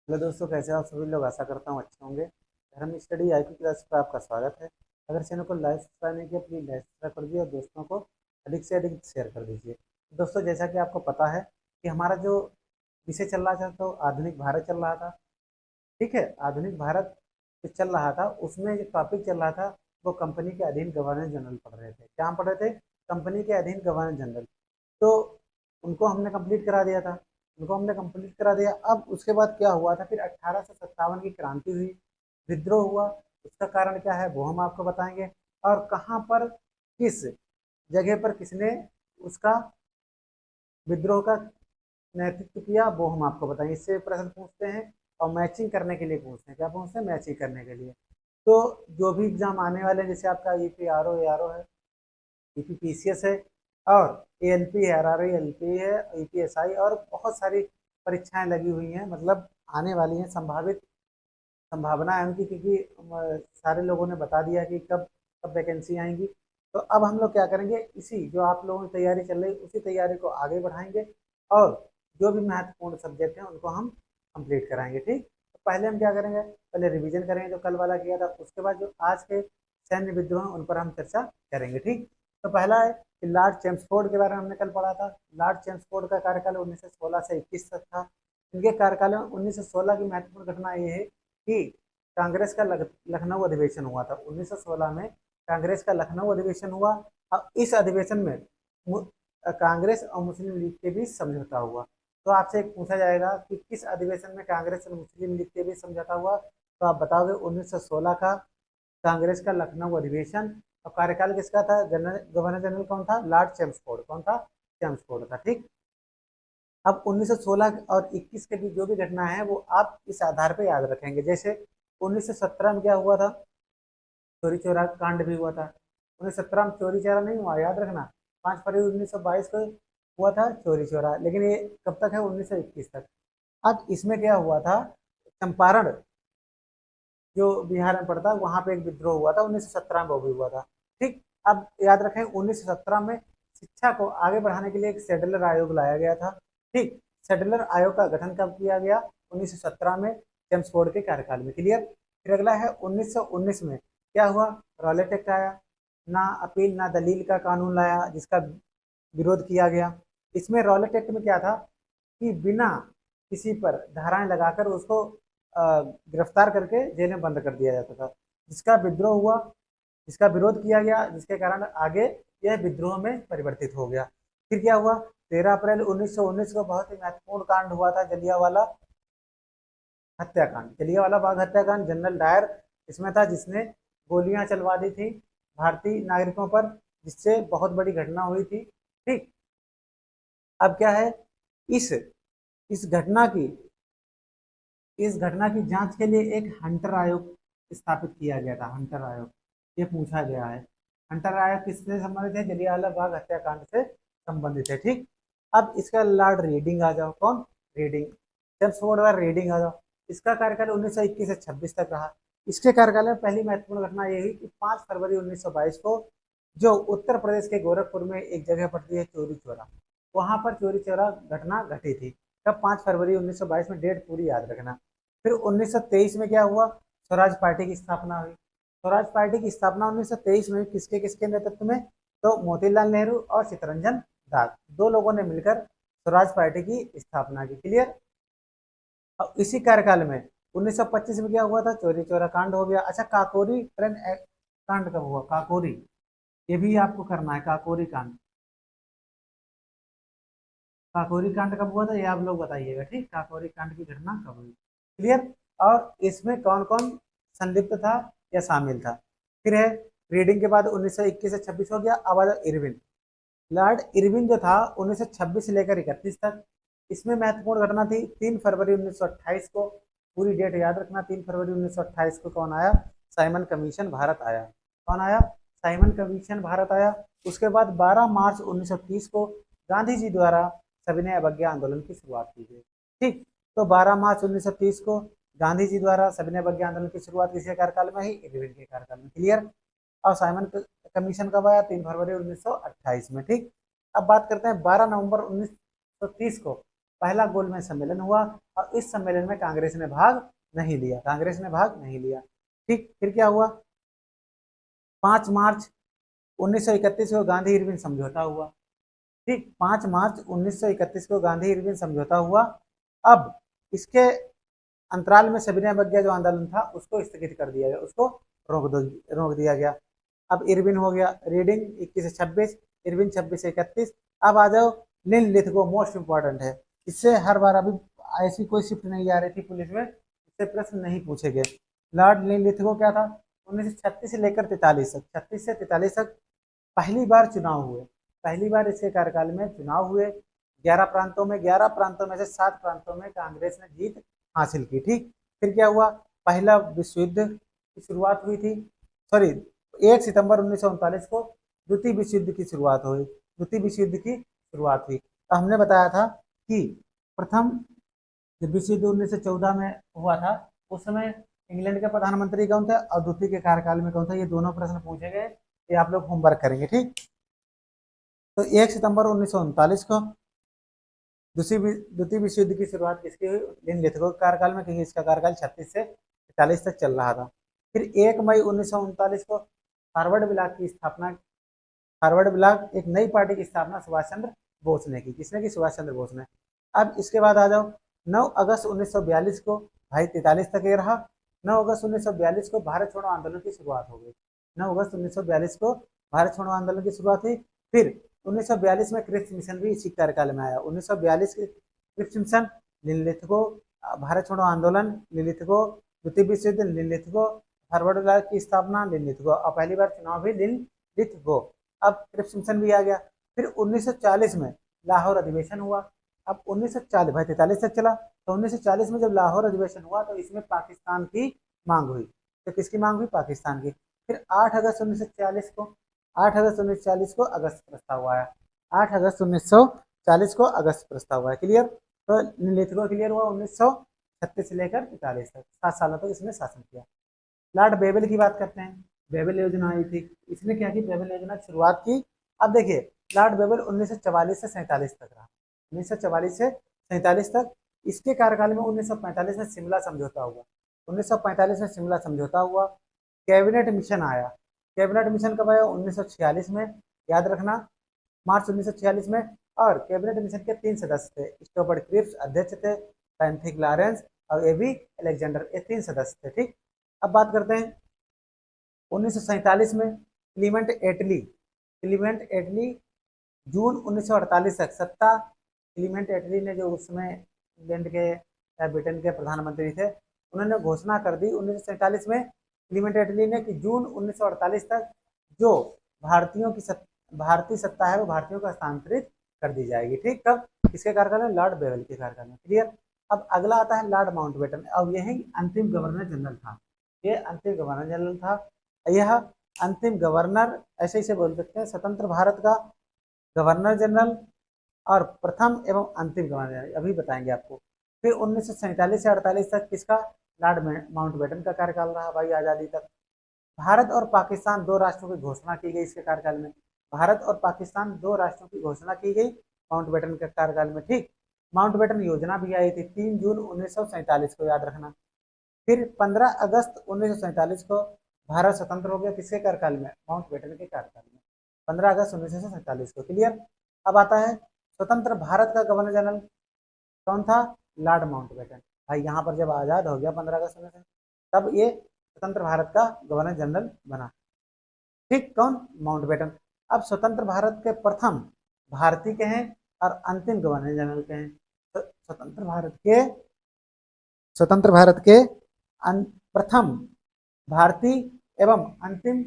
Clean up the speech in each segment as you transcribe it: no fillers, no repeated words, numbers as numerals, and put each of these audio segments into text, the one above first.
Hello दोस्तों, कैसे हो आप सभी लोग। आशा करता हूँ अच्छे होंगे। धर्म स्टडी आईक्यू क्लास पर आपका स्वागत है। अगर चैनल को लाइक सब्सक्राइब नहीं किया, प्लीज़ लाइक सब्सक्राइब कर दीजिए और दोस्तों को अधिक से अधिक शेयर कर दीजिए। दोस्तों, जैसा कि आपको पता है कि हमारा जो विषय चल रहा था तो आधुनिक भारत चल रहा था। ठीक है, आधुनिक भारत जो चल रहा था उसमें जो टॉपिक चल रहा था वो कंपनी के अधीन गवर्नर जनरल पढ़ रहे थे। क्या हम पढ़ रहे थे? कंपनी के अधीन गवर्नर जनरल। तो उनको हमने कंप्लीट करा दिया था। उनको हमने कंप्लीट करा दिया। अब उसके बाद क्या हुआ था? फिर 1857 की क्रांति हुई, विद्रोह हुआ। उसका कारण क्या है वो हम आपको बताएंगे। और कहाँ पर, किस जगह पर किसने उसका विद्रोह का नेतृत्व किया वो हम आपको बताएंगे। इससे प्रश्न पूछते हैं और मैचिंग करने के लिए पूछते हैं। क्या पूछते हैं? मैचिंग करने के लिए। तो जो भी एग्जाम आने वाले हैं, जैसे आपका ईपीआरओ एआरओ है, ईपीपीसीएस है, और एएलपी है, आरआरआई एलपी है, ईपीएसआई, और बहुत सारी परीक्षाएं लगी हुई हैं, मतलब आने वाली हैं। संभावित संभावना है उनकी, क्योंकि सारे लोगों ने बता दिया कि कब कब वैकेंसी आएंगी। तो अब हम लोग क्या करेंगे, इसी जो आप लोगों की तैयारी चल रही है उसी तैयारी को आगे बढ़ाएंगे और जो भी महत्वपूर्ण सब्जेक्ट हैं उनको हम कंप्लीट कराएंगे। ठीक, तो पहले हम क्या करेंगे, पहले रिवीजन करेंगे जो कल वाला किया था। उसके बाद जो आज के सैन्य विद्रोह हैं उन पर हम चर्चा करेंगे। ठीक, तो पहला है कि लॉर्ड चेम्सफोर्ड के बारे में हमने कल पढ़ा था। लॉर्ड चेम्सफोर्ड का कार्यकाल 1916 से 21 तक था। इनके कार्यकाल में 1916 की महत्वपूर्ण घटना ये है कि कांग्रेस का लखनऊ अधिवेशन हुआ था 1916 में। कांग्रेस का लखनऊ अधिवेशन हुआ। अब इस अधिवेशन में कांग्रेस और मुस्लिम लीग के बीच समझौता हुआ। तो आपसे एक पूछा जाएगा कि किस अधिवेशन में कांग्रेस और मुस्लिम लीग के बीच समझौता हुआ, तो आप बताओगे 1916 का कांग्रेस का लखनऊ अधिवेशन। और कार्यकाल किसका था? गवर्नर जनरल कौन था? Lord Chelmsford. कौन था? चेम्सफोर्ड था। ठीक, अब 1916 और 21 के बीच जो भी घटना है वो आप इस आधार पे याद रखेंगे। जैसे 1917 में क्या हुआ था? चोरी चोरा कांड भी हुआ था। 1917 में चोरी चोरा नहीं हुआ, याद रखना। 5 फरवरी 1922 को हुआ था चोरी चोरा, लेकिन ये कब तक है? 1921 तक। अब इसमें क्या हुआ था? चंपारण, जो बिहार में पड़ता है, वहां पे एक विद्रोह हुआ था 1917 में, वो भी हुआ था। ठीक, अब याद रखें 1917 में शिक्षा को आगे बढ़ाने के लिए एक सेडलर आयोग लाया गया था। ठीक, सेडलर आयोग का गठन कब किया गया? 1917 में, जेम्स फोर्ड के कार्यकाल में। क्लियर। फिर अगला है 1919 में क्या हुआ? रॉलेट एक्ट आया। ना अपील ना दलील का कानून लाया, जिसका विरोध किया गया। इसमें रॉलेट एक्ट में क्या था कि बिना किसी पर धाराएं लगाकर उसको गिरफ्तार करके जेल में बंद कर दिया जाता था। जिसका विद्रोह हुआ, जिसका विरोध किया गया, जिसके कारण आगे यह विद्रोह में परिवर्तित हो गया। फिर क्या हुआ? 13 अप्रैल 1919 को बहुत ही महत्वपूर्ण कांड हुआ था, जलियांवाला हत्याकांड। जलियांवाला बाग हत्याकांड, जनरल डायर इसमें था, जिसने गोलियां चलवा दी थी भारतीय नागरिकों पर, जिससे बहुत बड़ी घटना हुई थी। ठीक, अब क्या है, इस इस घटना की इस घटना की जांच के लिए एक हंटर आयोग स्थापित किया गया था। हंटर आयोग, ये पूछा गया है। हंटर आयोग किससे संबंधित है? जलियांवाला बाग हत्याकांड से संबंधित है। ठीक, अब इसका लॉर्ड रीडिंग आ जाओ। कौन? रीडिंग। जेम्स फोर्ड का रीडिंग आ जाओ। इसका कार्यकाल 1921 से 26 तक रहा। इसके कार्यकाल में पहली महत्वपूर्ण घटना यही कि 5 फरवरी 1922 को जो उत्तर प्रदेश के गोरखपुर में एक जगह पड़ती है चोरी चौरा, वहां पर चोरी चौरा घटना घटी थी। कब? 5 फरवरी 1922 में। डेट पूरी याद रखना। फिर 1923 में क्या हुआ? स्वराज पार्टी की स्थापना हुई। स्वराज पार्टी की स्थापना 1923 में किसके किसके नेतृत्व में? तो मोतीलाल नेहरू और चित्तरंजन दास, दो लोगों ने मिलकर स्वराज पार्टी की स्थापना की। क्लियर। अब इसी कार्यकाल में 1925 में क्या हुआ था? चोरी चोरा कांड हो गया। अच्छा, काकोरी ट्रेन कांड कब हुआ? काकोरी, ये भी आपको करना है। काकोरी कांड, काकोरी कांड कब हुआ था ये आप लोग बताइएगा। ठीक, काकोरी कांड की घटना कब हुई? क्लियर। और इसमें कौन कौन संलिप्त था या शामिल था? फिर है रीडिंग के बाद 1921 से 26 हो गया। अब आ जाओ इरविन। लॉर्ड इरविन जो था 1926 से लेकर 31 तक। इसमें महत्वपूर्ण घटना थी 3 फरवरी 1928 को। पूरी डेट याद रखना। 3 फरवरी 1928 को कौन आया? साइमन कमीशन भारत आया। कौन आया? साइमन कमीशन भारत आया। उसके बाद 12 मार्च 1930 को गांधी जी द्वारा सविनय अवज्ञा आंदोलन की शुरुआत की गई। ठीक, तो 12 मार्च 1930 को गांधी जी द्वारा सविनय अवज्ञा आंदोलन की शुरुआत किसके कार्यकाल में ही? इरविन के कार्यकाल में। क्लियर। और साइमन कमीशन कब आया? 3 फरवरी 1928 में। ठीक, अब बात करते हैं 12 नवंबर 1930 को पहला गोलमेज सम्मेलन हुआ और इस सम्मेलन में कांग्रेस ने भाग नहीं लिया, कांग्रेस ने भाग नहीं लिया। ठीक, फिर क्या हुआ, 5 मार्च 1931 को गांधी इरविन समझौता हुआ। ठीक, 5 मार्च 1931 को गांधी इरविन समझौता हुआ। अब इसके अंतराल में सविनय अवज्ञा जो आंदोलन था उसको स्थगित कर दिया गया, उसको रोक दिया गया। अब इरविन हो गया, रीडिंग 21 से 26, इरविन 26 से 31। अब आ जाओ लिन लिथगो, मोस्ट इंपॉर्टेंट है, इससे हर बार अभी ऐसी कोई शिफ्ट नहीं आ रही थी पुलिस में, इससे प्रश्न नहीं पूछे गए। लॉर्ड लिन लिथगो क्या था, 1936 से लेकर 43 तक, 36 से 43 तक पहली बार चुनाव हुए, पहली बार इसके कार्यकाल में चुनाव हुए। 11 प्रांतों में, 11 प्रांतों में से 7 प्रांतों में कांग्रेस ने जीत हासिल की। ठीक, फिर क्या हुआ, पहला विश्व युद्ध की शुरुआत हुई थी, सॉरी 1 सितंबर 1939 को द्वितीय विश्व युद्ध की शुरुआत हुई, द्वितीय विश्व युद्ध की शुरुआत हुई। तो हमने बताया था कि प्रथम जब विश्व युद्ध 1914 में हुआ था उस समय इंग्लैंड के प्रधानमंत्री कौन थे और द्वितीय के कार्यकाल में कौन था, ये दोनों प्रश्न पूछे गए, ये आप लोग होमवर्क करेंगे। ठीक, तो 1 सितंबर 1939 को द्वितीय विश्व युद्ध की शुरुआत किसकी हुई, लिन लिथगो के कार्यकाल में, क्योंकि इसका कार्यकाल 36 से 40 तक चल रहा था। फिर 1 मई 1939 को फॉरवर्ड ब्लॉक की स्थापना, फॉरवर्ड ब्लॉक एक नई पार्टी की स्थापना सुभाष चंद्र बोस ने की, किसने की, सुभाष चंद्र बोस ने। अब इसके बाद आ जाओ 9 अगस्त 1942 को, भाई 43 तक ये रहा, 9 अगस्त 1942 को भारत छोड़ो आंदोलन की शुरुआत हो गई, 9 अगस्त 1942 को भारत छोड़ो आंदोलन की शुरुआत हुई। फिर 1942 में क्रिप्स मिशन भी इसी कार्यकाल में आया, 1942 के क्रिप्स मिशन, लिन लिथगो, भारत छोड़ो आंदोलन लिन लिथगो, द्वितीय विश्व युद्ध लिन लिथगो, फॉरवर्ड ब्लॉक की स्थापना लिन लिथगो और पहली बार चुनाव भी लिन लिथगो। अब क्रिप्स मिशन भी आ गया। फिर 1940 में लाहौर अधिवेशन हुआ। अब 1940, भाई 43 तक चला, तो 1940 में जब लाहौर अधिवेशन हुआ तो इसमें पाकिस्तान की मांग हुई, तो किसकी मांग हुई, पाकिस्तान की। फिर 8 अगस्त 1940 को, 8 अगस्त 1940 को अगस्त प्रस्ताव आया, 8 अगस्त 1940 को अगस्त प्रस्ताव आया। क्लियर, तो लिथगो क्लियर हुआ 1936 से लेकर 43 तक, 7 सालों तक इसने शासन किया। लॉर्ड बेबल की बात करते हैं, बेबल योजना आई थी, इसने क्या की, बेबल योजना की शुरुआत की। अब देखिए लॉर्ड बेबल 1944 से 47 तक रहा, 1944 से 47 तक। इसके कार्यकाल में 1945 में शिमला समझौता हुआ, 1945 में शिमला समझौता हुआ। कैबिनेट मिशन आया, कैबिनेट मिशन कब आया, 1946 में, याद रखना, मार्च 1946 में। और कैबिनेट मिशन के 3 सदस्य थे, स्टोफर्ड क्रिप्स अध्यक्ष थे, पैंथिक लॉरेंस और एबी अलेक्जेंडर, ये 3 सदस्य थे। ठीक, अब बात करते हैं 1947 में क्लीमेंट एटली, क्लीमेंट एटली जून 1948 तक सत्ता, क्लीमेंट एटली ने जो उस समय इंग्लैंड के या ब्रिटेन के प्रधानमंत्री थे, उन्होंने घोषणा कर दी 1947 में क्लीमेंट एटली ने कि जून 1948 तक जो भारतीयों की भारतीय सत्ता है वो भारतीयों को हस्तांतरित कर दी जाएगी। ठीक, कब, किसके कार्यकाल में, लॉर्ड बेवल के कार्यकाल में। क्लियर। अब अगला आता है लॉर्ड माउंटबेटन, अब यही अंतिम गवर्नर जनरल था, ये अंतिम गवर्नर जनरल था। यह अंतिम गवर्नर, ऐसे इसे बोल सकते हैं, स्वतंत्र भारत का गवर्नर जनरल और प्रथम एवं अंतिम गवर्नर, अभी बताएंगे आपको। फिर 1947 से 48 तक किसका, लॉर्ड माउंटबेटन का कार्यकाल रहा, भाई आज़ादी तक। भारत और पाकिस्तान 2 राष्ट्रों की घोषणा की गई इसके कार्यकाल में, भारत और पाकिस्तान 2 राष्ट्रों की घोषणा की गई माउंटबेटन के कार्यकाल में। ठीक, माउंटबेटन योजना भी आई थी 3 जून 1947 को, याद रखना। फिर 15 अगस्त 1947 को भारत स्वतंत्र हो गया, किसके कार्यकाल में, माउंटबेटन के कार्यकाल में, 15 अगस्त 1947 को। क्लियर। अब आता है स्वतंत्र भारत का गवर्नर जनरल कौन था, लॉर्ड माउंटबेटन। भाई यहाँ पर जब आज़ाद हो गया 15 अगस्त 1947, तब ये स्वतंत्र भारत का गवर्नर जनरल बना। ठीक, कौन, माउंटबेटन। अब स्वतंत्र भारत के प्रथम भारतीय के हैं और अंतिम गवर्नर जनरल के हैं। तो स्वतंत्र भारत के प्रथम भारतीय एवं अंतिम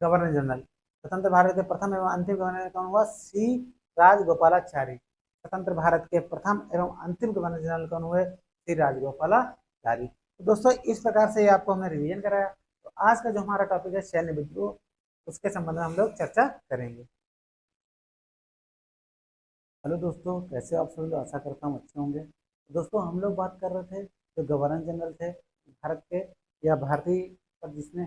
गवर्नर जनरल, स्वतंत्र भारत के प्रथम एवं अंतिम गवर्नर कौन हुआ, सी राजगोपालाचारी। स्वतंत्र भारत के प्रथम एवं अंतिम गवर्नर जनरल कौन हुए, सी राजगोपालाचारी। तो दोस्तों इस प्रकार से ये आपको हमने रिवीजन कराया। तो आज का जो हमारा टॉपिक है सैन्य विद्रोह, उसके संबंध में हम लोग चर्चा करेंगे। हेलो दोस्तों, कैसे आप सभी लोग, आशा करता हूँ अच्छे होंगे। दोस्तों हम लोग बात कर रहे थे जो गवर्नर जनरल थे भारत के या भारतीय पर जिसने,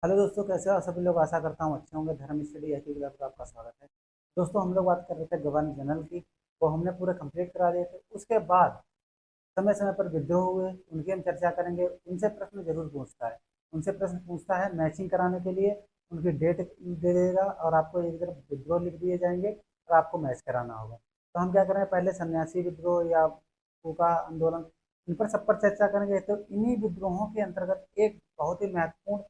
हेलो दोस्तों कैसे हो सभी लोग, आशा करता हूँ अच्छे होंगे। धर्म स्टडी आई क्लास पर आपका स्वागत है। दोस्तों हम लोग बात कर रहे थे गवर्नर जनरल की, वो हमने पूरे कंप्लीट करा दिए थे। उसके बाद समय समय पर विद्रोह हुए, उनकी हम चर्चा करेंगे। उनसे प्रश्न जरूर पूछता है, उनसे प्रश्न पूछता है मैचिंग कराने के लिए उनकी डेट दे देगा और आपको एक तरफ विद्रोह लिख दिए जाएंगे और आपको मैच कराना होगा। तो हम क्या करेंगे, पहले सन्यासी विद्रोह या फूका आंदोलन, इन पर सब पर चर्चा करेंगे। तो इन्हीं विद्रोहों के अंतर्गत एक बहुत ही महत्वपूर्ण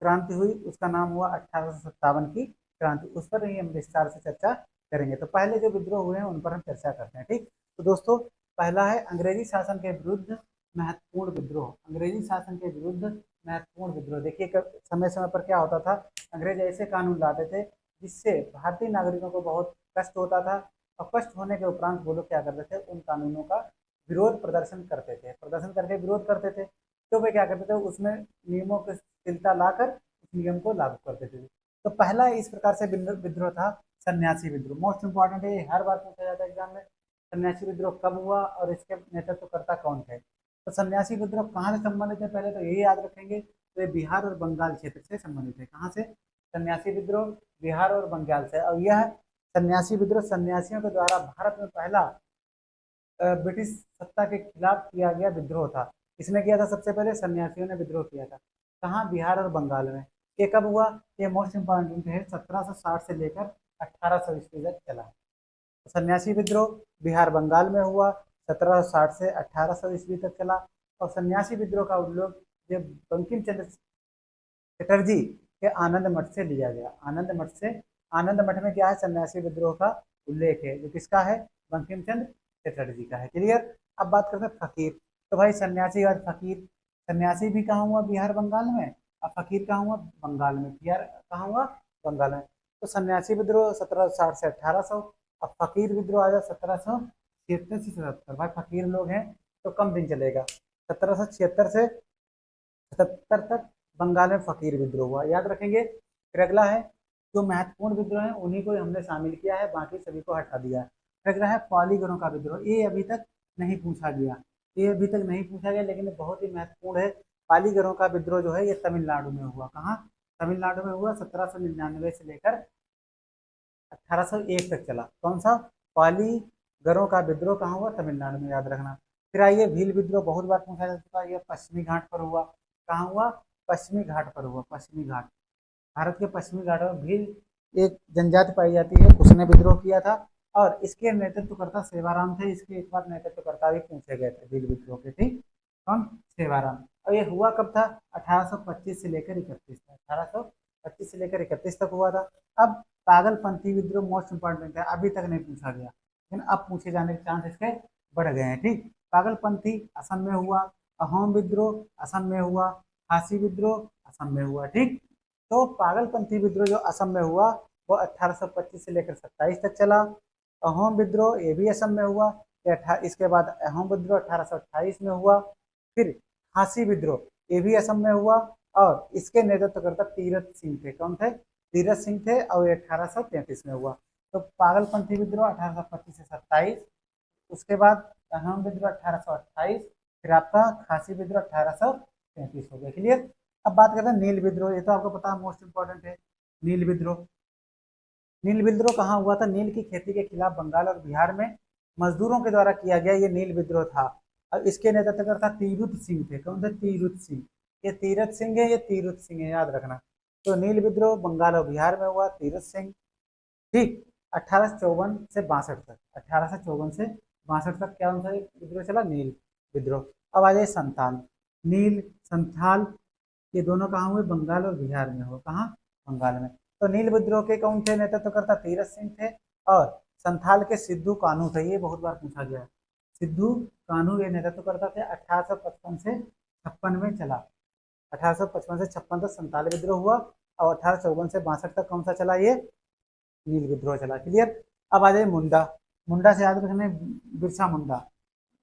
क्रांति हुई, उसका नाम हुआ 1857 की क्रांति। उस पर ही हम विस्तार से चर्चा करेंगे। तो पहले जो विद्रोह हुए हैं उन पर हम चर्चा करते हैं। ठीक, तो दोस्तों पहला है अंग्रेजी शासन के विरुद्ध महत्वपूर्ण विद्रोह। अंग्रेजी शासन के विरुद्ध महत्वपूर्ण विद्रोह, देखिए समय समय पर क्या होता था, अंग्रेज ऐसे कानून लाते थे जिससे भारतीय नागरिकों को बहुत कष्ट होता था। और कष्ट होने के उपरांत वो लोग क्या करते थे, उन कानूनों का विरोध प्रदर्शन करते थे, प्रदर्शन करके विरोध करते थे। तो वे क्या करते थे, उसमें नियमों की शिथिलता लाकर उस नियम को लागू करते थे। तो पहला इस प्रकार से विद्रोह था सन्यासी विद्रोह। मोस्ट इंपॉर्टेंट है, ये हर बार पूछा जाता है एग्जाम में। सन्यासी विद्रोह कब हुआ और इसके नेतृत्वकर्ता कौन थे? तो सन्यासी विद्रोह कहाँ से संबंधित है, पहले तो यही याद रखेंगे, तो ये बिहार और बंगाल क्षेत्र से संबंधित है। कहाँ से? सन्यासी विद्रोह बिहार और बंगाल से। और यह सन्यासी विद्रोह सन्यासियों के द्वारा भारत में पहला ब्रिटिश सत्ता के खिलाफ किया गया विद्रोह था। किसने किया था? सबसे पहले सन्यासियों ने विद्रोह किया था। कहाँ? बिहार और बंगाल में। ये कब हुआ? ये मोस्ट इंपॉर्टेंट है, 1760 से लेकर 1800 ईस्वी तक चला। तो सन्यासी विद्रोह बिहार बंगाल में हुआ, 1760 से 1800 ईस्वी तक चला। और सन्यासी विद्रोह का उल्लेख ये बंकिम चंद्र चटर्जी के आनंद मठ से लिया गया। आनंद मठ से, आनंद मठ में क्या है, सन्यासी विद्रोह का उल्लेख है, जो किसका है? बंकिम चंद्र चटर्जी का है। क्लियर? अब बात करते हैं फकीर। तो भाई सन्यासी और फकीर, सन्यासी भी कहाँ हुआ? बिहार बंगाल में। और फकीर कहाँ हुआ? बंगाल में। बिहार कहाँ हुआ? बंगाल में। तो सन्यासी विद्रोह 1760 से 1800, और फकीर विद्रोह आ जाए 1776 से 77। भाई फकीर लोग हैं तो कम दिन चलेगा। 1776 से 77 तक बंगाल में फकीर विद्रोह हुआ, याद रखेंगे। फिर अगला है, जो महत्वपूर्ण विद्रोह है उन्हीं को हमने शामिल किया है, बाकी सभी को हटा दिया है। फिर अगला है पालीगणों का विद्रोह। ये अभी तक नहीं पूछा गया, ये अभी तक नहीं पूछा गया, लेकिन बहुत ही महत्वपूर्ण है। पालीगणों का विद्रोह जो है ये तमिलनाडु में हुआ। कहाँ? तमिलनाडु में हुआ। 1799 से लेकर 1801 तक चला। कौन सा? पालीगणों का विद्रोह कहाँ हुआ? तमिलनाडु में, याद रखना। फिर आइए भील विद्रोह, बहुत बार पूछा जा चुका है, ये पश्चिमी घाट पर हुआ। कहाँ हुआ? पश्चिमी घाट पर हुआ। पश्चिमी घाट, भारत के पश्चिमी घाटों में भील एक जनजाति पाई जाती है, उसने विद्रोह किया था। और इसके नेतृत्वकर्ता सेवाराम थे। इसके एक बार नेतृत्वकर्ता भी पूछे गए थे भील विद्रोह के। ठीक, कौन? सेवाराम। और ये हुआ कब था? 1825 से लेकर 31 तक। 1825 से लेकर 31 तक हुआ था। अब पागलपंथी विद्रोह मोस्ट इंपॉर्टेंट है, अभी तक नहीं पूछा गया, लेकिन अब पूछे जाने के चांस इसके बढ़ गए हैं। ठीक, पागलपंथी असम में हुआ। अहोम विद्रोह असम में हुआ। खासी विद्रोह असम में हुआ। ठीक, तो पागलपंथी विद्रोह जो असम में हुआ वो 1825 से लेकर 27 तक चला। अहोम विद्रोह ये भी असम में हुआ। इसके बाद अहोम विद्रोह 1828 में हुआ। फिर खासी विद्रोह ये भी असम में हुआ, और इसके नेतृत्वकर्ता तीरथ सिंह थे। कौन थे? तीरथ सिंह थे, और ये 1833 में हुआ। तो पागलपंथी विद्रोह 1825 से 27, उसके बाद अहोम विद्रोह 1828, फिर आपका खासी विद्रोह 1833 हो गया। क्लियर? अब बात करते हैं नील विद्रोह। ये तो आपको पता है, मोस्ट इंपॉर्टेंट है नील विद्रोह। नील विद्रोह कहाँ हुआ था? नील की खेती के खिलाफ बंगाल और बिहार में मजदूरों के द्वारा किया गया ये नील विद्रोह था। अब इसके नेतृत्वकर्ता तीरुथ सिंह थे। कौन थे? तीरुथ सिंह। ये तीरथ सिंह है, ये तीरुथ सिंह है, याद रखना। तो नील विद्रोह बंगाल और बिहार में हुआ, तीरथ सिंह। ठीक, 1854 से 62 तक, 1854 से 62 तक क्या उनका विद्रोह चला? नील विद्रोह। अब आ जाए संथाल। नील, संथाल, ये दोनों कहाँ हुए? बंगाल और बिहार में हुए। कहाँ? बंगाल में। तो नील विद्रोह के कौन थे नेतृत्वकर्ता? तीरथ सिंह थे। और संथाल के सिद्धू कान्हू थे, ये बहुत बार पूछा गया है। सिद्धू कान्हू ये नेतृत्वकर्ता थे। 1855 से 56 में चला। 1855 से 56 तक संथाल विद्रोह हुआ, और 1854 से 62 तक कौन सा चला? ये नील विद्रोह चला। क्लियर? अब आ जाए मुंडा। मुंडा से याद रखने, बिरसा मुंडा।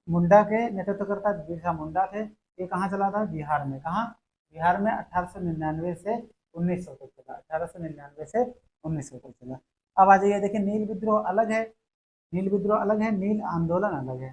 मुंडा के नेतृत्वकर्ता बिरसा मुंडा थे। ये कहाँ चला था? बिहार में। कहाँ? बिहार में 1899 से 1900 तक चला। 1899 से 1900 तक चला। अब आ जाइए, देखिए नील विद्रोह अलग है, नील विद्रोह अलग है, नील आंदोलन अलग है।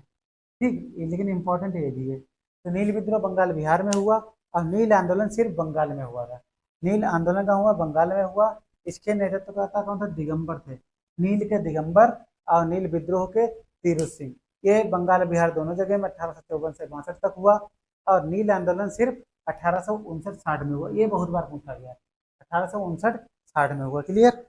ठीक, लेकिन इंपॉर्टेंट ये भी है। तो नील विद्रोह बंगाल बिहार में हुआ, और नील आंदोलन सिर्फ बंगाल में हुआ था। नील आंदोलन का हुआ बंगाल में हुआ, इसके नेतृत्वकर्ता कौन थे? दिगंबर थे। नील के दिगंबर और नील विद्रोह के तीरथ सिंह। ये बंगाल बिहार दोनों जगह में 1854 से 62 तक हुआ। और नील आंदोलन सिर्फ 1859-60 में हुआ। ये बहुत बार पूछा गया है। 1859-60 में हुआ। क्लियर?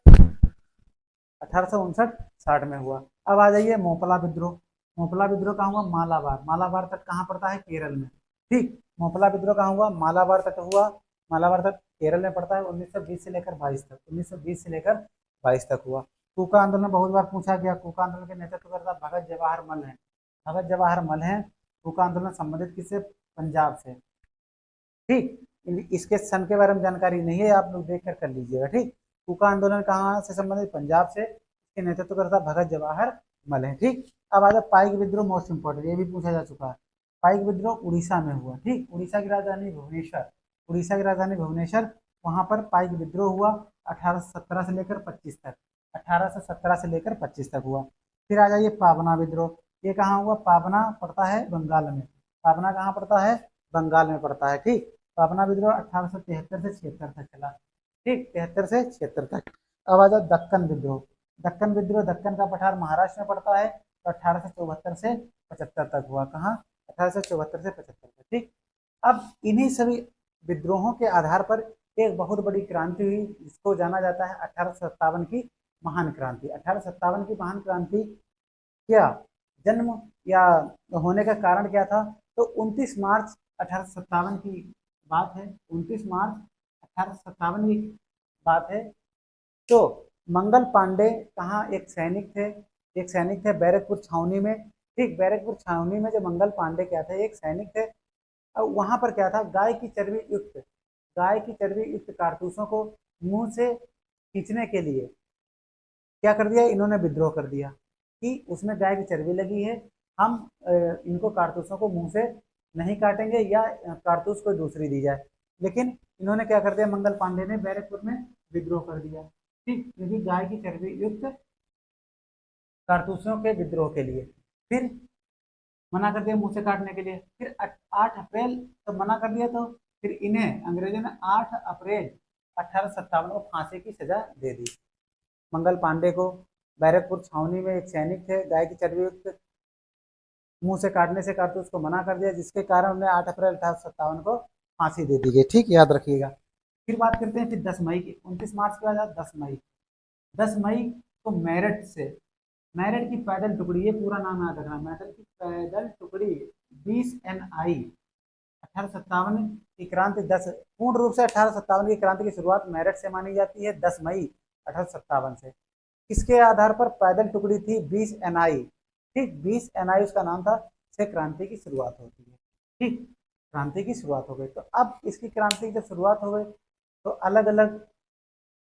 1859-60 में हुआ। अब आ जाइए मोपला विद्रोह। मोपला विद्रोह कहाँ हुआ? मालाबार। मालाबार तट कहाँ पड़ता है? केरल में। ठीक। मोपला विद्रोह कहाँ हुआ? मालाबार तट हुआ। मालाबार तट केरल में पड़ता है। 1920 से लेकर 22 तक, 1920 से लेकर 22 तक हुआ। कूका आंदोलन बहुत बार पूछा गया। कूका आंदोलन के नेतृत्व करता भगत जवाहर मल है। भगत जवाहर मल है। कूका आंदोलन संबंधित किससे? पंजाब से। ठीक। इसके सन के बारे में जानकारी नहीं है, आप लोग देख कर लीजिएगा। ठीक। कूका आंदोलन कहाँ से संबंधित? पंजाब से। इसके नेतृत्व करता भगत जवाहर मल है। ठीक। अब आ जाए पाइक विद्रोह, मोस्ट इंपोर्टेंट, ये भी पूछा जा चुका है। पाइक विद्रोह उड़ीसा में हुआ। ठीक। उड़ीसा की राजधानी भुवनेश्वर। उड़ीसा की राजधानी भुवनेश्वर, वहां पर पाइक विद्रोह हुआ 1817 से लेकर 25 तक। 1817 से लेकर 25 तक हुआ। फिर आ जाइए पाबना विद्रोह। ये कहाँ हुआ? पाबना पड़ता है बंगाल में। पाबना कहाँ पड़ता है? बंगाल में पड़ता है। ठीक। पाबना विद्रोह 1873 से 76 तक चला। ठीक। 73 से 76 तक। अब आ जाओ दक्कन विद्रोह। दक्कन विद्रोह, दक्कन का पठार महाराष्ट्र में पड़ता है, तो 1874 से 75 तक हुआ। कहाँ? 1874 से 75 तक। ठीक। अब इन्हीं सभी विद्रोहों के आधार पर एक बहुत बड़ी क्रांति हुई, जिसको जाना जाता है 1857 की महान क्रांति। 1857 की महान क्रांति क्या जन्म या होने का कारण क्या था? तो 29 मार्च 1857 की बात है। 29 मार्च 1857 की बात है। तो मंगल पांडे कहाँ एक सैनिक थे? एक सैनिक थे बैरकपुर छावनी में। ठीक। बैरकपुर छावनी में जो मंगल पांडे क्या थे? एक सैनिक थे। अब वहां पर क्या था? गाय की चर्बी युक्त कारतूसों को मुंह से खींचने के लिए क्या कर दिया इन्होंने? विद्रोह कर दिया कि उसमें गाय की चर्बी लगी है, हम इनको कारतूसों को मुंह से नहीं काटेंगे, या कारतूस कोई दूसरी दी जाए। लेकिन इन्होंने क्या कर दिया? मंगल पांडे ने बैरकपुर में विद्रोह कर दिया। ठीक। क्योंकि गाय की चर्बी युक्त कारतूसों के विद्रोह के लिए फिर मना कर दिया मुंह से काटने के लिए। फिर 8 अप्रैल तो मना कर दिया, तो फिर इन्हें अंग्रेजों ने 8 अप्रैल 1857 को फांसी की सजा दे दी। मंगल पांडे को बैरकपुर छावनी में एक सैनिक थे, गाय की चर्बी युक्त मुंह से काटने से कारतूस को मना कर दिया, जिसके कारण उन्हें 8 अप्रैल 1857 को फांसी दे दी गई। ठीक। याद रखिएगा। फिर बात करते हैं फिर 10 मई की। 29 मार्च के बाद 10 मई। 10 मई को मेरठ से, मेरठ की पैदल टुकड़ी, ये पूरा नाम याद रखना, मेरठ की पैदल टुकड़ी 20 NI 1857 की क्रांति 10 पूर्ण रूप से 1857 की क्रांति की शुरुआत मेरठ से मानी जाती है 10 मई 1857 से। किसके आधार पर पैदल टुकड़ी थी? 20 NI। ठीक। 20 NI उसका नाम था, से क्रांति की शुरुआत होती है। ठीक। क्रांति की शुरुआत हो गई। तो अब इसकी क्रांति की जब शुरुआत हो गई, तो अलग अलग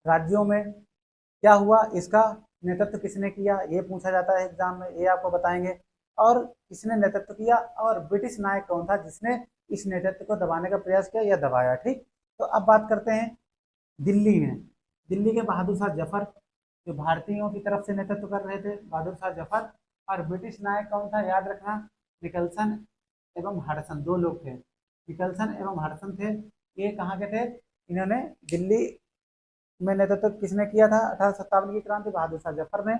राज्यों में क्या हुआ? इसका नेतृत्व किसने किया? ये पूछा जाता है एग्जाम में, ये आपको बताएंगे। और किसने नेतृत्व किया, और ब्रिटिश नायक कौन था जिसने इस नेतृत्व को दबाने का प्रयास किया या दबाया। ठीक। तो अब बात करते हैं दिल्ली में। दिल्ली के बहादुर शाह जफर, जो भारतीयों की तरफ से नेतृत्व कर रहे थे, बहादुर शाह जफर। और ब्रिटिश नायक कौन था? याद रखना, निकलसन एवं हडसन, दो लोग थे। निकलसन एवं हडसन थे। ये कहाँ के थे? इन्होंने दिल्ली में नेतृत्व किसने किया था 1857 की क्रांति? बहादुर शाह जफर ने।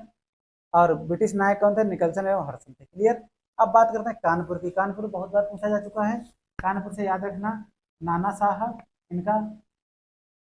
और ब्रिटिश नायक कौन थे? निकलसन एवं हडसन थे। क्लियर? अब बात करते हैं कानपुर की। कानपुर बहुत बार पूछा जा चुका है। कानपुर से याद रखना, नाना साहब, इनका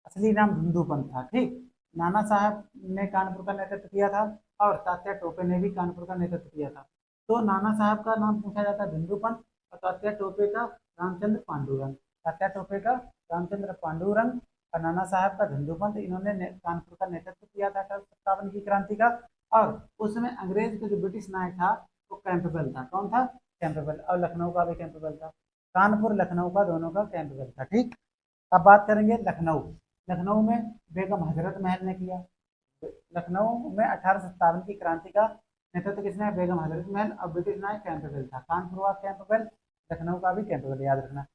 असली नाम धुंधुपंत था। ठीक। नाना साहब ने कानपुर का नेतृत्व किया था, और तात्या टोपे ने भी कानपुर का नेतृत्व किया था। तो नाना साहब का नाम पूछा जाता है धुंधुपंत, और तात्या टोपे का रामचंद्र पांडुरंग। तात्या टोपे का रामचंद्र पांडुरंग और नाना साहब का धुंधुपंत, इन्होंने कानपुर का नेतृत्व किया था 1857 की क्रांति का। और उस समय अंग्रेज का जो ब्रिटिश नायक था वो कैंपबेल था। कौन था? कैंपबेल। और लखनऊ का भी कैंपबेल था। कानपुर लखनऊ का दोनों का कैंपबेल था। ठीक। अब बात करेंगे लखनऊ। लखनऊ में बेगम हजरत महल ने किया। लखनऊ में 1857 की क्रांति का नेतृत्व किसने? बेगम हजरत महल। और ब्रिटिश नायक कैंपबेल था। कानपुर का कैंपबेल, लखनऊ का भी कैंपबेल, याद रखना।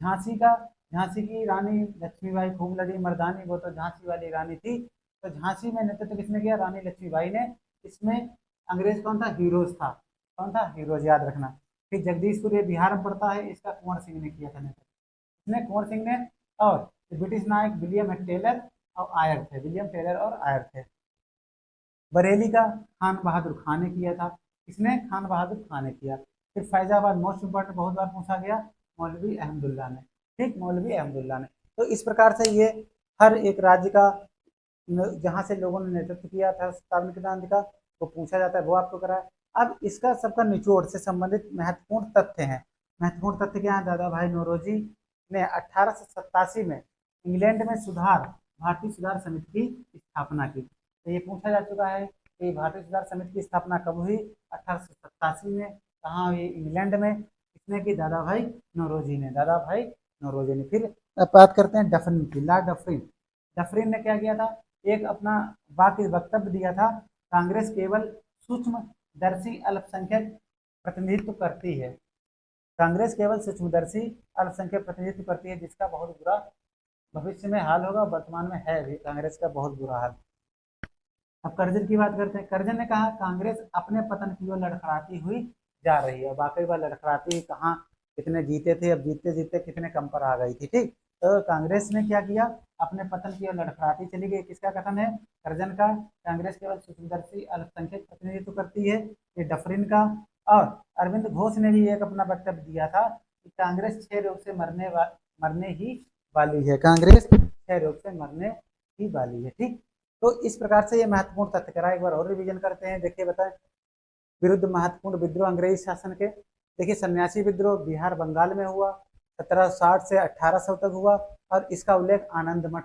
झांसी का, झांसी की रानी लक्ष्मीबाई खूब लड़ी मर्दानी, वो तो झांसी वाली रानी थी। तो झांसी में नेतृत्व किसने किया? रानी लक्ष्मीबाई ने। इसमें अंग्रेज कौन था? हीरोज था। कौन था? हीरोज, याद रखना। फिर जगदीशपुर, ये बिहार में पड़ता है, इसका कुंवर सिंह ने किया था नेतृत्व। इसने कुंवर सिंह ने। और ब्रिटिश नायक विलियम टेलर और आयर थे, विलियम टेलर और आयर थे। बरेली का खान बहादुर खान ने किया था। किसने? खान बहादुर खान ने किया। फिर फैजाबाद, मोस्ट इंपॉर्टेंट, बहुत बार पूछा गया, मौलवी अहमदुल्ला ने। ठीक, मौलवी अहमदुल्ला ने। तो इस प्रकार से ये हर एक राज्य का जहाँ से लोगों ने नेतृत्व किया था स्थापना क्रांति का, वो पूछा जाता है, वो आपको कराया। अब इसका सबका निचोड़ से संबंधित महत्वपूर्ण तथ्य हैं। महत्वपूर्ण तथ्य क्या है? दादा भाई नौरोजी ने 1887 में इंग्लैंड में सुधार भारतीय सुधार समिति की स्थापना की। तो ये पूछा जा चुका है कि भारतीय सुधार समिति की स्थापना कब हुई? 1887 में। कहाँ हुई? इंग्लैंड में। किसने की? दादा भाई नौरोजी ने। दादा भाई नौरोजी ने। फिर अब बात करते हैं डफरिन की, लॉर्ड डफरिन। डफरिन ने क्या किया था? एक अपना वाक्य वक्तव्य दिया था, कांग्रेस केवल सूक्ष्मदर्शी अल्पसंख्यक प्रतिनिधित्व करती है। कांग्रेस केवल सूक्ष्मदर्शी अल्पसंख्यक प्रतिनिधित्व करती है, जिसका बहुत बुरा भविष्य में हाल होगा, वर्तमान में है भी कांग्रेस का बहुत बुरा हाल। अब करजन की बात करते हैं। करजन ने कहा कांग्रेस अपने पतन की ओर लड़खड़ाती हुई जा रही है। वाकई बार लड़खड़ाती हुई कहाँ, कितने जीते थे, अब जीतते जीतते कितने कम पर आ गई थी। ठीक, तो कांग्रेस ने क्या किया? अपने पतन की ओर लड़खड़ाती चली गई। किसका कथन है? करजन का। कांग्रेस केवल सूक्ष्मदर्शी अल्पसंख्यक प्रतिनिधित्व करती है, ये डफरिन का। और अरविंद घोष ने भी एक अपना वक्तव्य दिया था कि कांग्रेस क्षय रोग से मरने ही वाली है। कांग्रेस क्षय रोग से मरने ही वाली है। ठीक, तो इस प्रकार से ये महत्वपूर्ण तथ्य करा। एक बार और रिवीजन करते हैं। देखिए बताएं, विरुद्ध महत्वपूर्ण विद्रोह अंग्रेजी शासन के। देखिए, सन्यासी विद्रोह बिहार बंगाल में हुआ, 1760 से 1800 तक हुआ, और इसका उल्लेख आनंद मठ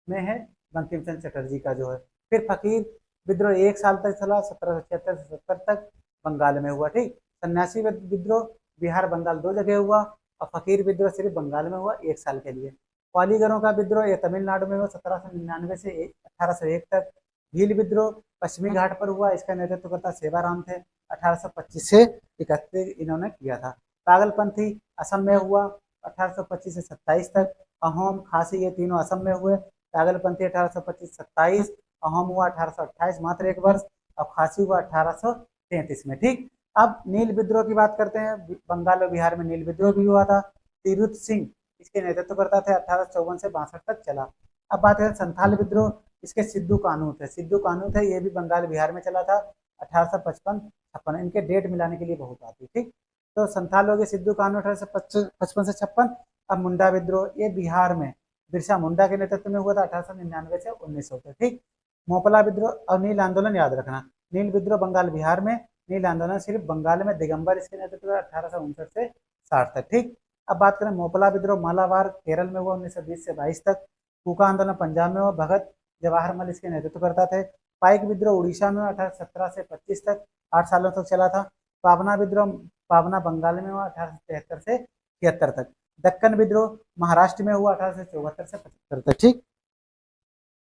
में है, बंकिम चंद्र चटर्जी का जो है। फिर फकीर विद्रोह 1 साल तक चला, 1776 से 70 तक बंगाल में हुआ। ठीक, सन्यासी विद्रोह बिहार बंगाल 2 जगह हुआ, और फकीर विद्रोह सिर्फ बंगाल में हुआ 1 साल के लिए। पालीगरों का विद्रोह ये तमिलनाडु में हुआ 1799 से 1801 तक। भील विद्रोह पश्चिमी घाट पर हुआ, इसका नेतृत्व करता सेवाराम थे, 1825 से 31 इन्होंने किया था। पागलपंथी असम में हुआ 1825 से 27 तक। अहोम, खासी, ये तीनों असम में हुए। पागलपंथी 1825-27, अहोम हुआ 1828, मात्र 1 वर्ष, और खासी हुआ 1833 में। ठीक, अब नील विद्रोह की बात करते हैं। बंगाल और बिहार में नील विद्रोह भी हुआ था। तिरुत सिंह इसके नेतृत्व करता थे, 1854 से 62 तक चला। अब बात करें संथाल विद्रोह, इसके सिद्धू कानू थे। सिद्धू कानू थे, ये भी बंगाल बिहार में चला था, 1855-56। इनके डेट मिलाने के लिए बहुत आती। ठीक, तो संथाल हो गए सिद्धू कानू 1855 से 56। अब मुंडा विद्रोह, ये बिहार में बिरसा मुंडा के नेतृत्व में हुआ था, 1899 से 1900 तक। ठीक, मोपला विद्रोह और नील आंदोलन याद रखना। नील विद्रोह बंगाल बिहार में, नील आंदोलन सिर्फ बंगाल में, दिगंबर इसके नेतृत्व में 1859 से 60 तक। ठीक, अब बात करें मोपला विद्रोह, मालाबार केरल में हुआ 1920 से 22 तक। कूका आंदोलन पंजाब में हुआ, भगत जवाहर मल इसके नेतृत्व करता थे। पाइक विद्रोह उड़ीसा में हुआ 1817 से 25 तक, 8 सालों तक चला था। पावना विद्रोह, पावना बंगाल में हुआ 1873 से 76 तक। दक्कन विद्रोह महाराष्ट्र में हुआ 1874 से 75 तक। ठीक,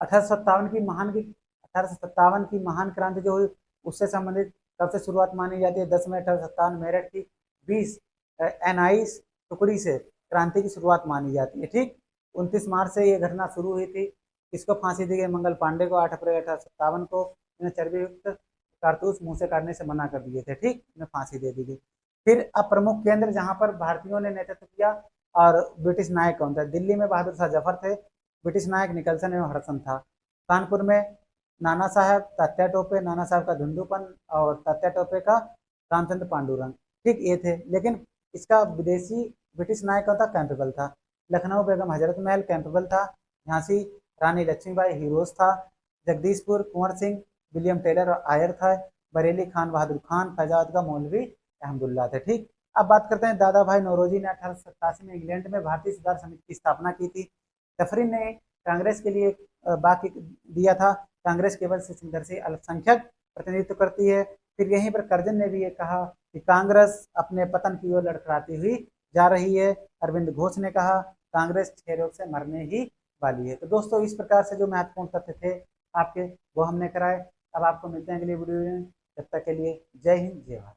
1857 की महान क्रांति जो हुई, उससे संबंधित कब से शुरुआत मानी जाती है? 10 मई 1857 मेरठ की 20 एनआई टुकड़ी से क्रांति की शुरुआत मानी जाती है। ठीक, 29 मार्च से ये घटना शुरू हुई थी। इसको फांसी दी गई मंगल पांडे को 8 अप्रैल 1857 को। इन्हें चर्बी युक्त कारतूस मुंह से काटने से मना कर दिए थे। ठीक, इन्हें फांसी दे दी गई। फिर अब प्रमुख केंद्र जहां पर भारतीयों ने नेतृत्व किया और ब्रिटिश नायक कौन था? दिल्ली में बहादुर शाह जफर थे, ब्रिटिश नायक निकलसन एवं हडसन था। कानपुर में नाना साहब, तात्या टोपे, नाना साहब का धुंधुपन और तात्या टोपे का रामचंद्र पांडुरंग। ठीक, ये थे। लेकिन इसका विदेशी ब्रिटिश नायक कौन था? कैंपेबल था। लखनऊ बेगम हजरत महल कैंपेबल था। झांसी रानी लक्ष्मीबाई हीरोज था। जगदीशपुर कुंवर सिंह, विलियम टेलर और आयर था। बरेली खान बहादुर खान, फैजाबाद का मौलवी अहमदुल्ला थे। ठीक, अब बात करते हैं दादा भाई नौरोजी ने 1887 में इंग्लैंड में भारतीय सुधार समिति की स्थापना की थी। डफरिन ने कांग्रेस के लिए बाकी दिया था, कांग्रेस केवल सूक्ष्मदर्शी अल्पसंख्यक प्रतिनिधित्व करती है। फिर यहीं पर करजन ने भी ये कहा कि कांग्रेस अपने पतन की ओर लड़खड़ाती हुई जा रही है। अरविंद घोष ने कहा कांग्रेस क्षय रोग से मरने ही वाली है। तो दोस्तों, इस प्रकार से जो महत्वपूर्ण तथ्य थे आपके, वो हमने कराए। अब आपको मिलते हैं अगली वीडियो में। तब तक के लिए जय हिंद, जय भारत।